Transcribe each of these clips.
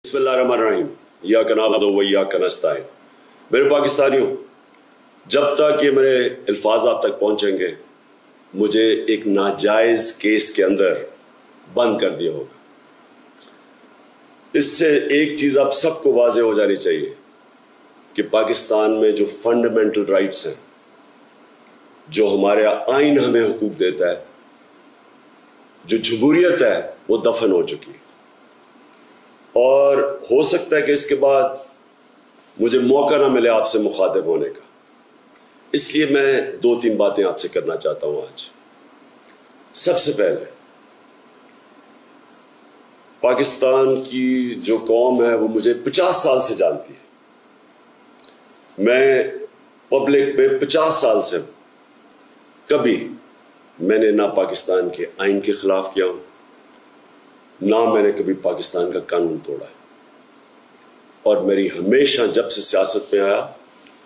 बिस्मिल्लाहिर्रहमानिर्रहीम इय्याका नअबुदु व इय्याका नस्तईन। मेरे पाकिस्तानियों, जब तक ये मेरे अल्फाज आप तक पहुंचेंगे मुझे एक नाजायज केस के अंदर बंद कर दिया होगा। इससे एक चीज आप सबको वाज़ेह हो जानी चाहिए कि पाकिस्तान में जो फंडामेंटल राइट्स हैं, जो हमारे आइन हमें हुकूक देता है, जो जमहूरियत है, वो दफन हो चुकी है। और हो सकता है कि इसके बाद मुझे मौका ना मिले आपसे मुखातिब होने का, इसलिए मैं 2-3 बातें आपसे करना चाहता हूं आज। सबसे पहले, पाकिस्तान की जो कौम है वो मुझे 50 साल से जानती है। मैं पब्लिक में 50 साल से कभी मैंने ना पाकिस्तान के आइन के खिलाफ किया हूं, ना मैंने कभी पाकिस्तान का कानून तोड़ा है। और मेरी हमेशा, जब से सियासत में आया,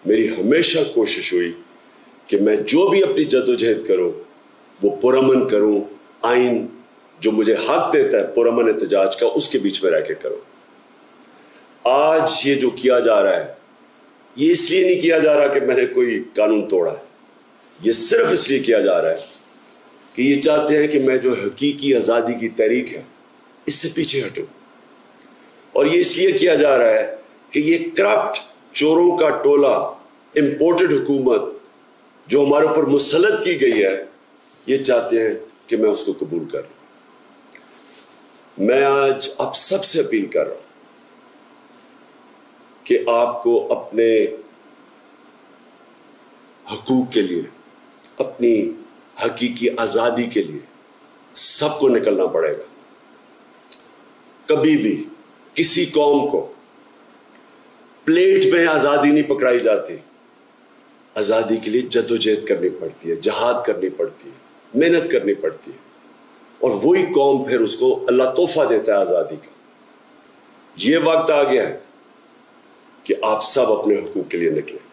मेरी हमेशा कोशिश हुई कि मैं जो भी अपनी जद्दोजहद करूं वो पुरअमन करूं, आइन जो मुझे हक देता है पुरअमन एहतजाज का, उसके बीच में रह के करूं। आज ये जो किया जा रहा है, ये इसलिए नहीं किया जा रहा कि मैंने कोई कानून तोड़ा है, ये सिर्फ इसलिए किया जा रहा है कि ये चाहते हैं कि मैं जो हकीकी आज़ादी की तहरीक है इससे पीछे हटूं। और ये इसलिए किया जा रहा है कि ये करप्ट चोरों का टोला, इंपोर्टेड हुकूमत जो हमारे ऊपर मुसल्लत की गई है, ये चाहते हैं कि मैं उसको कबूल करूं। मैं आज आप सबसे अपील कर रहा हूं कि आपको अपने हकूक के लिए, अपनी हकीकी आज़ादी के लिए सबको निकलना पड़ेगा। कभी भी किसी कौम को प्लेट में आज़ादी नहीं पकड़ाई जाती। आज़ादी के लिए जद्दोजहद करनी पड़ती है, जहाद करनी पड़ती है, मेहनत करनी पड़ती है, और वही कौम फिर उसको अल्लाह तोहफा देता है आज़ादी का। ये वक्त आ गया है कि आप सब अपने हुकूक के लिए निकलें।